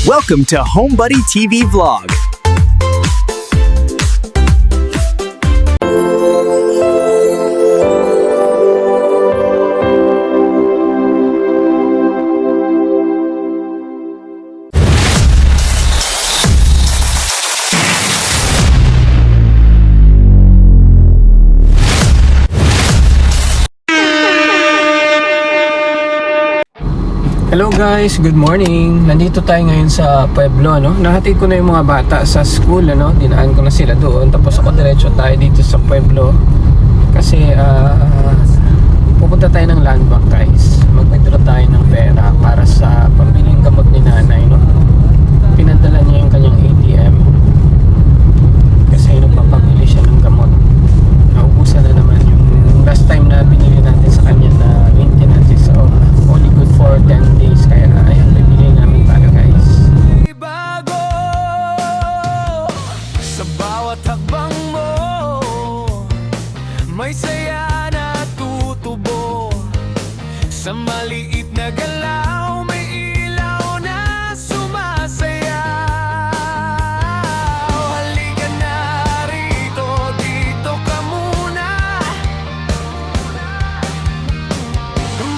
Welcome to HomeBuddy TV Vlog. Hello guys, good morning. Nandito tayo ngayon sa Pueblo, no? Nahatid ko na yung mga bata sa school, ano? Dinaan ko na sila doon. Tapos ako diretso tayo dito sa Pueblo. Kasi pupunta tayo ng land bank, guys. Mag-withdraw tayo ng pera para sa pambiling gamot ni nanay, no? Pinadala niya yung kanyang ATM. Kasi nagpapabili siya ng gamot. Naubusan na naman yung last time na binili natin sa kanya na maintenance. So only good for 10 days. Kaya ayan, bibili namin para, guys. Bago sa bawat hakbang mo, may saya na tutubo. Sa maliit na galaw, may ilaw na sumasayaw. Halika na rito, dito ka muna.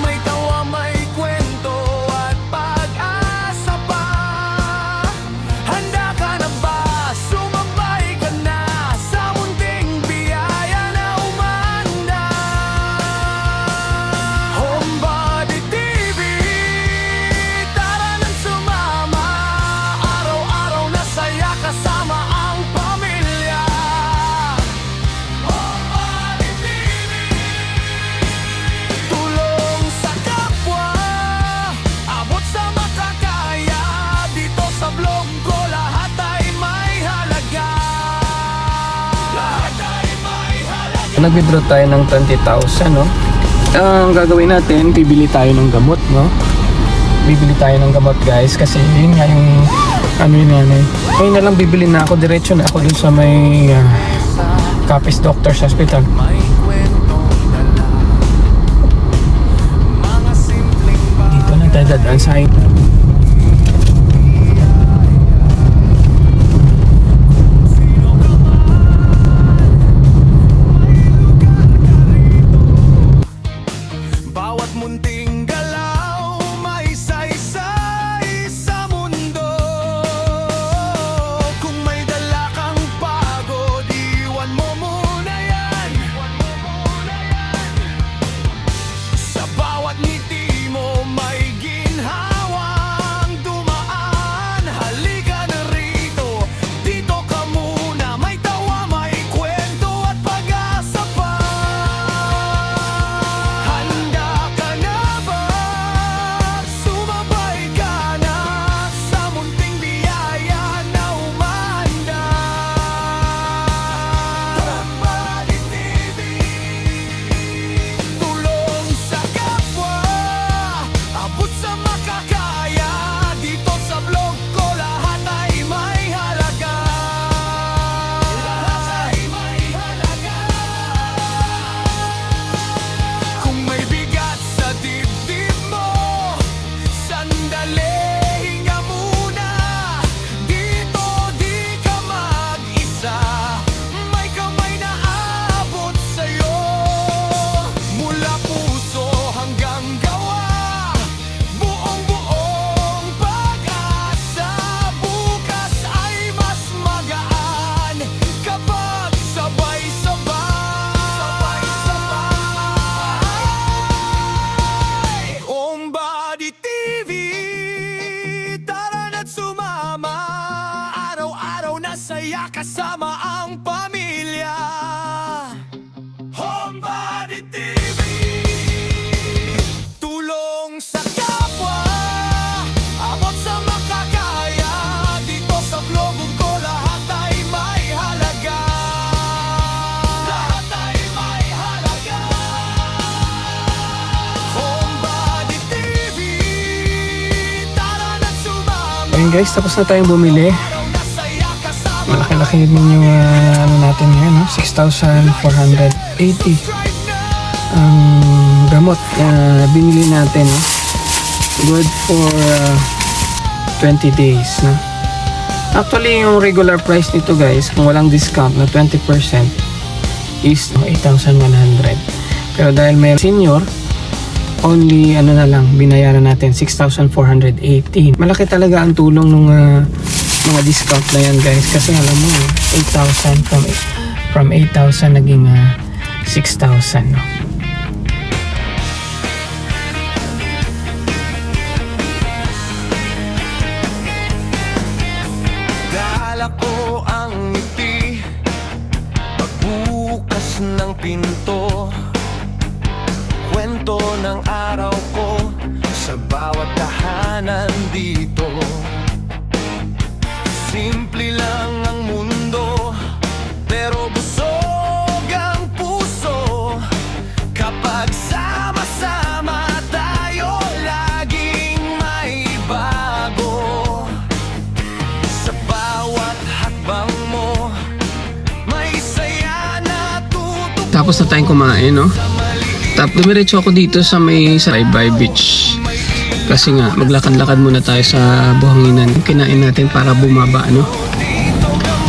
May tawa, may kwento at pag-asa pa. Handa ka na ba? Sumabay ka na sa munting biyaya na umanda. HomeBuddy TV, tara nang sumama. Araw-araw na saya kasama ang pamilya. HomeBuddy TV, tulong sa kapwa, abot sa makakaya. Dito sa vlog ko lahat ay may halaga. Lahat ay may halaga. Nag-withdraw tayo ng 20,000, no? Ang gagawin natin, bibili tayo ng gamot, no? Bibili tayo ng gamot, guys, kasi yun nga yung ano yun yan, eh. Ngayon na lang bibili na ako, diretso na ako dun sa may Capiz Doctors Hospital. May kwentong dala, mga simpleng Dito na tayo dadaan sa bawat munting galaw, may saysay sa mundo. Kung may dala kang pagod, iwan mo muna yan. Sa bawat ngiti mo, may ginhawang dumaan. Halika na rito, dito ka muna. May tawa, may kwento at pag-asa pa. Handa ka na ba? Sumabay ka na sa munting biyaya na umanda. HomeBuddy TV, tulong sa kapwa, abot sa makakaya. Dito sa vlog ko lahat ay may halaga. Lahat ay may halaga. Kung may bigat sa dibdib mo, sandali, hinga muna. Dito di ka mag-isa, may kamay na abot sa'yo. Mula puso hanggang gawa, buong-buong pag-asa. Bukas ay mas magaan kapag sabay-sabay. HomeBuddy TV, tara na't sumama. Araw-araw na saya kasama ang pamilya. HomeBuddy TV, tulong sa kapwa, abot sa makakaya. Dito sa vlog ko lahat ay may halaga. Lahat ay may halaga. HomeBuddy TV, tara na't sumama. Ayun, guys, tapos na tayong bumili. Araw na saya kasama. Malaki-laki din yung ano natin ngayon, no? 6,480 ang gamot na binili natin, no? Good for 20 days, no? Actually, yung regular price nito guys, kung walang discount na 20% is 8,100. Pero dahil may senior, only ano na lang, binayaran natin 6,418. Malaki talaga ang tulong ng mga discount na yan guys. Kasi alam mo, 8,000 from 8,000 naging 6,000, no? Dala ko ang ngiti pagbukas ng pinto, kwento ng araw ko sa bawat tahanan dito. Simple lang ang mundo, pero busog ang puso. Kapag sama-sama tayo, laging may bago. Sa bawat hakbang mo, may saya na tutupad. Tapos na tayong kumain, no? Tapos dumiretso ako dito sa may Bye Beach. Kasi nga, maglakad-lakad muna tayo sa buhanginan. Kinain natin para bumaba, no?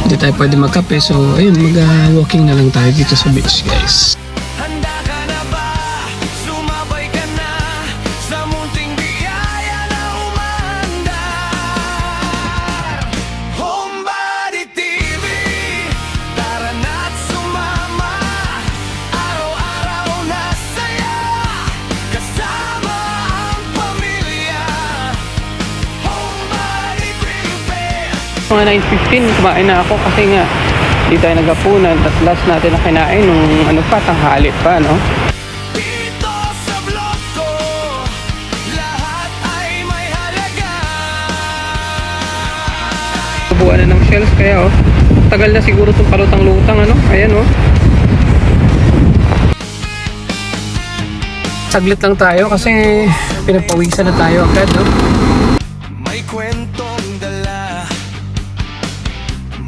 Hindi tayo pwede magkape. So, ayun, mag-walking na lang tayo dito sa beach, guys. Handa ka na ba? Sumabay ka na sa munting biyaya na umandar. Homebody TV, tara na't sumama. Araw-araw na saya, kasama ang pamilya. Homebody TV. Mga 9:15, kumain na ako kasi nga di tayo nagapunan. At last natin na kinain nung ano pa, tanghali pa, no? Dito sa vlog ko, lahat ay may halaga. Buwan na ng shells kaya, oh. Tagal na siguro itong palutang-lutang, ano? Ayan, oh. Saglit lang tayo kasi pinapawisan na tayo agad, no? May kwentong dala,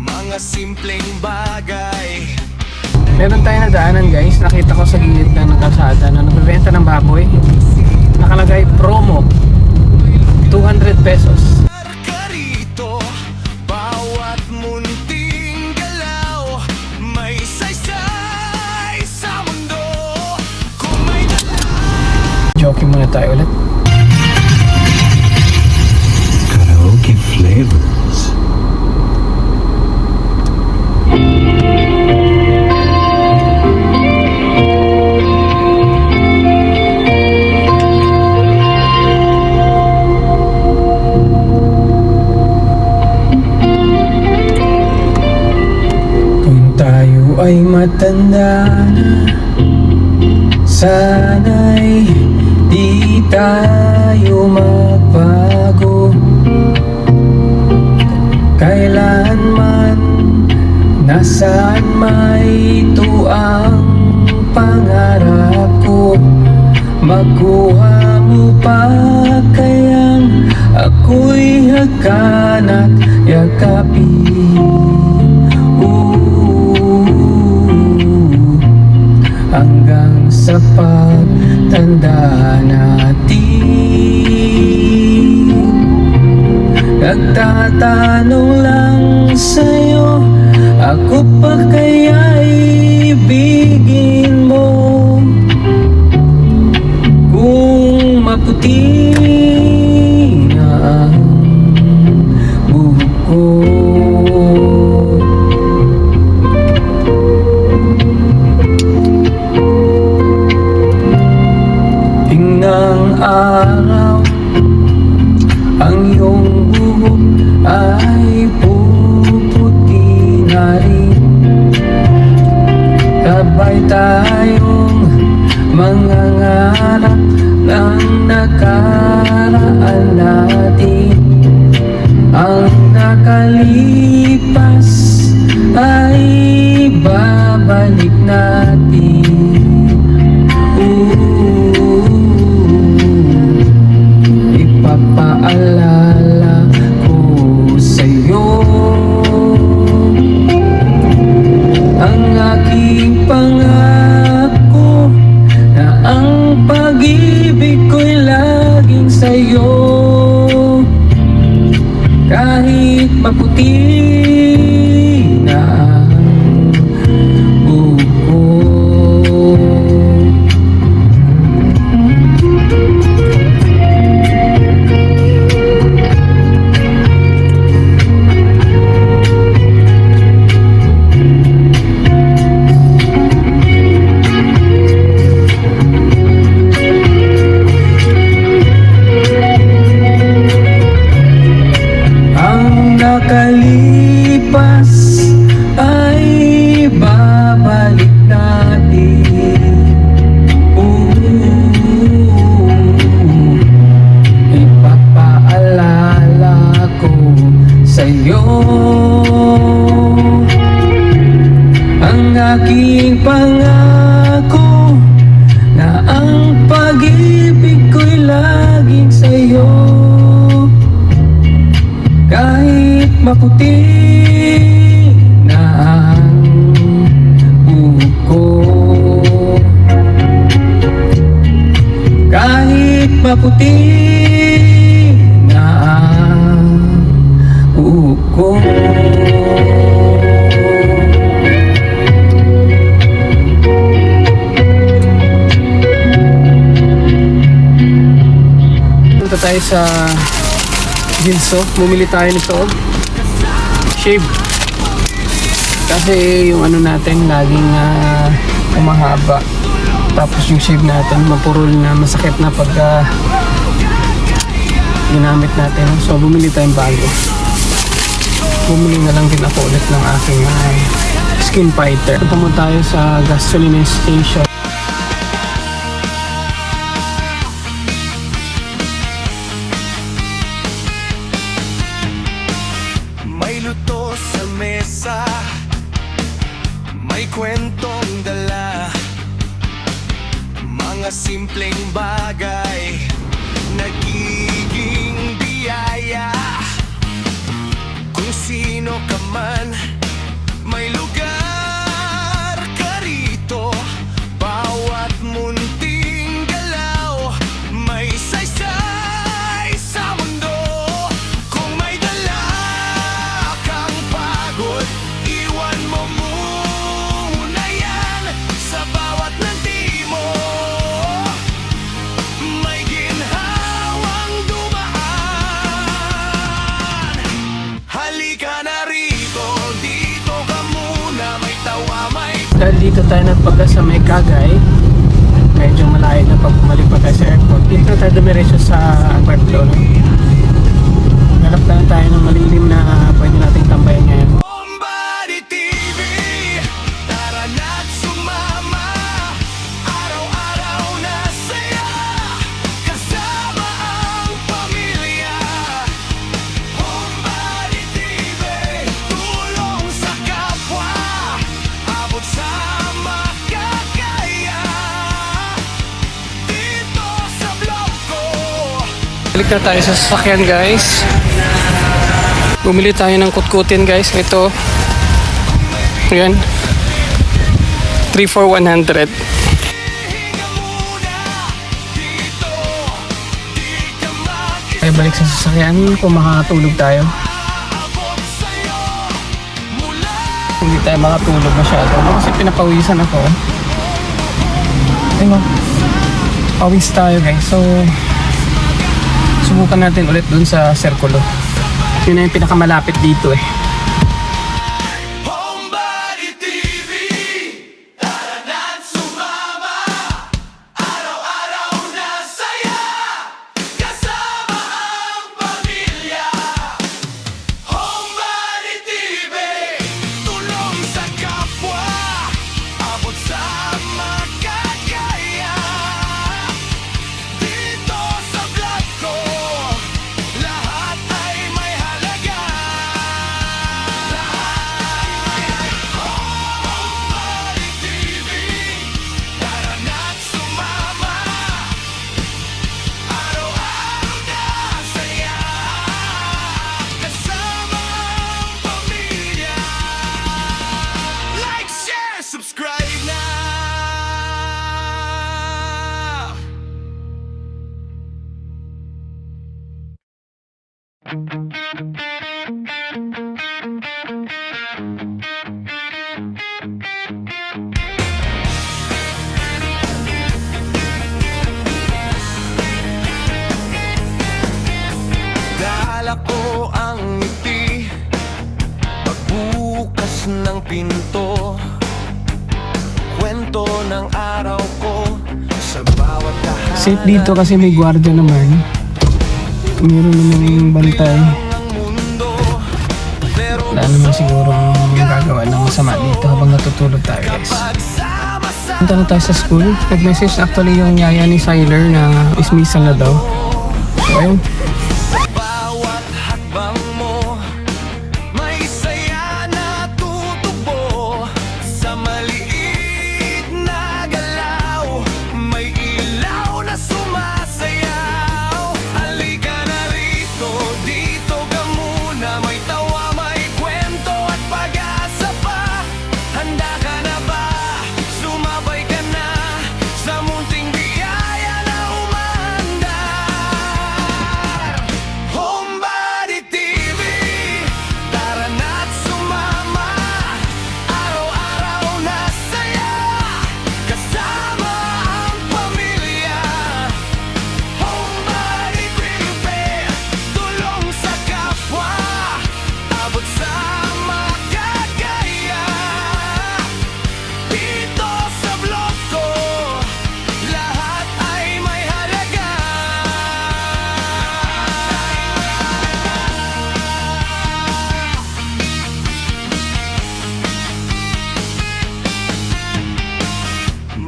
mga simpleng bagay. Meron tayo nadaanan guys, nakita ko sa gilid na ng kalsada na nagbebenta ng baboy. Nakalagay promo, 200 pesos. Ka rito, bawat munting galaw, may saysay sa mundo. Kung may Joking muna tayo ulit. Karaoke flavors. Kung tayo ay matanda na, sana'y di tayo magbago. Kailanman, nasaan may ito ang pangarap ko. Makuha mo pa kayang ako'y hagan at yakapin. Hanggang sa pagtanda natin, nagtatanong lang sa'yo, ako pa kaya'y ibigin mo? Kung maputi na ang buhok ko, tingnan araw, ang iyong buhok ay puputi na rin. Sabay tayong mangangarap ng nakaraan natin. Ang nakalipas ay babalik natin. Ipapaalala ko sa'yo ang aking pangako na ang pag-ibig ko'y laging sa'yo. kahit maputi na ang buhok ko. Ang nakalipas ay babalik natin. Ipapaalala ko sa'yo ang aking pangako na ang pag-ibig ko'y laging sa'yo. Kahit maputi na ang buhok ko, kahit maputi na ang buhok ko. Punta tayo sa Ginso, bumili tayo nito shave kasi yung ano natin laging umahaba, tapos yung shave natin mapurol na, masakit na pag ginamit natin. So bumili tayong bago, bumili na lang din ako ulit ng aking skin fighter. Punta mo tayo sa gasoline station. May luto sa mesa, may kwentong dala, mga simpleng bagay nagiging biyaya. Kung sino ka man, may lugar ka rito. Bawat munting galaw, may saysay sa mundo. Kung may dala kang pagod, iwan mo muna yan. Sa bawat landi mo, may ginhawang dumaan. Halika na rito, dito ka muna, may tawa, may Dahil dito tayo nagpaga sa may Kagay, medyo malayo na pag bumalik pa tayo sa airport. Dito na tayo dumiretso sa Pueblo, no? Hanap lang tayo ng malilim na pwede nating tambayan ngayon. Bombadi TV, tara na't sumama. Araw-araw na saya, kasama ang pamilya. Bombadi TV, tulong sa kapwa, abot sa makakaya. Dito sa vlog ko, Balik na tayo sa sasakyan, guys. Bumili tayo ng kutkutin, guys. Ito. Ayan. 3 for 100. hinga muna dito, di ka mag-isa. Tayo balik sa sasakyan kung makakatulog tayo. Abot sa'yo mula Hindi tayo makatulog masyado. Ano, kasi pinapawisan ako. Ayun, pawis tayo, guys. So, subukan natin ulit dun sa Circulo. Yun na yung pinakamalapit dito eh. Bombadi TV, tara na't sumama. Araw-araw na saya, kasama ang pamilya. Bombadi TV, tulong sa kapwa, abot sa makakaya. Dito sa vlog ko, lahat ay may halaga. Bombadi TV, tara na't sumama. Araw-araw na saya, kasama ang pamilya. Like, share, subscribe na. Dala ko ang ngiti pagbukas ng pinto, kwento ng araw ko sa bawat tahanan. Safe dito kasi may gwardiya naman. Meron namang bantay. Ang mundo, pero Wala naman siguro gagawa ng masama dito habang natutulog tayo, guys. pagsama-sama Punta na tayo sa school. Nag-message actually yung yaya ni Siler na ismisal na daw. So, ayun. bawat hakbang mo, may saya na tutubo. Sa maliit na galaw, may ilaw na sumasayaw. Halika na rito, dito ka muna. May tawa, may kwento at pag-asa pa. Handa ka na ba? Sumabay ka na sa munting biyaya na umaandar. Homebody TV, tara na't sumama. Araw-araw na saya, kasama ang pamilya. Homebody TV, tulong sa kapwa, abot sa makakaya. Dito sa vlog ko, lahat ay may halaga.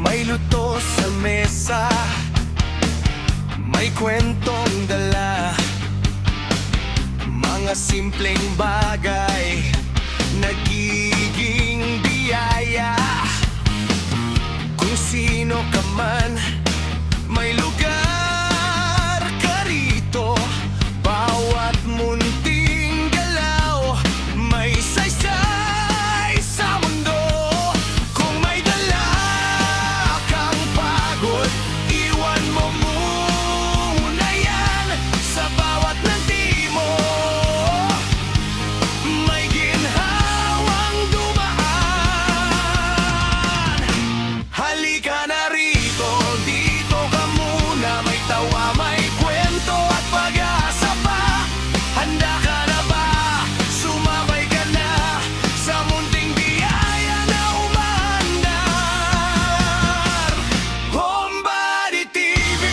May luto sa mesa, may kwentong dala, mga simpleng bagay nagiging biyaya. Kung sino ka man, may lugar ka rito. Bawat munting galaw, may saysay sa mundo. Kung may dala kang pagod, iwan mo muna yan. Sa bawat nanti mo, may ginhawang dumaan. Halika na rito, dito ka muna. May tawa, may kwento at pag-asa pa. Handa ka na ba? Sumabay ka na sa munting biyaya na umaandar. Homebody TV,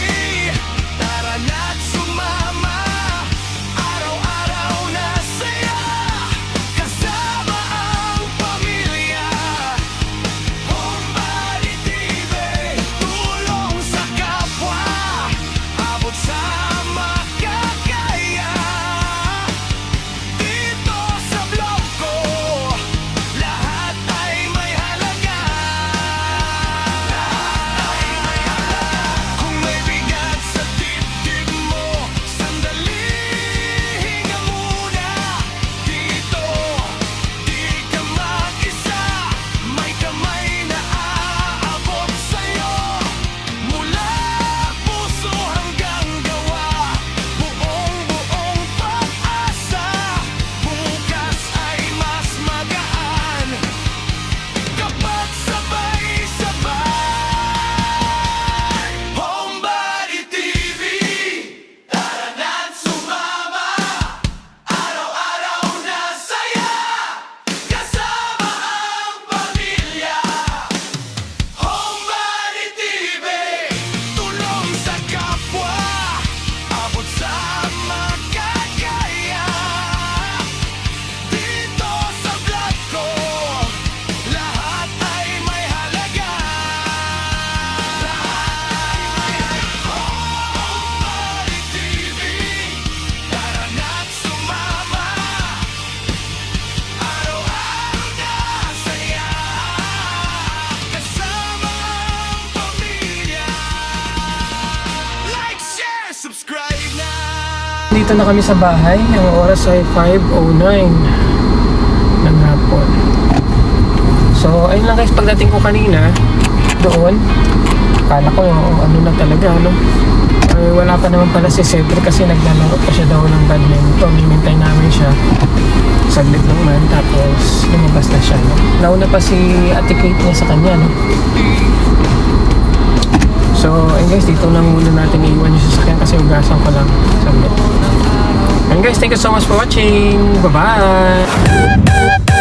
tara na't sumama. Araw-araw na saya, kasama ang pamilya. Homebody TV, tulong sa kapwa, abot sa makakaya. Dito sa vlog ko, lahat ay may halaga. Kung may bigat sa dibdib mo, sandali hinga muna. Dito, di ka mag-isa, may kamay na aabot sa'yo. Mula puso hanggang gawa, buong pag-asa. Bukas ay mas magaan kapag sabay-sabay. Homebody TV, tara na't sumama. Araw-araw na saya, kasama ang pamilya. Homebody TV, tulong sa kapwa, abot sa makakaya. Dito sa vlog ko, lahat ay may halaga. Homebody TV, tara na't sumama. Araw-araw na saya, kasama ang pamilya. Like, share, subscribe na. Dito na kami sa bahay. Ang oras ay 5:09 ng hapon. So, ayun lang guys. Pagdating ko kanina, doon, kala ko ano na talaga, ano. Wala pa naman pala si Cedric kasi naglalaro pa siya daw ng badminton. Hinintay namin siya. Saglit lang man. Tapos, lumabas na siya. No? Nauna pa si Ate Kate niya sa kanya. No? So, ayun guys, dito na muna natin iiwan yung sasakyan kasi ugasan ko lang. Saglit. Ayun Guys, thank you so much for watching. Bye-bye!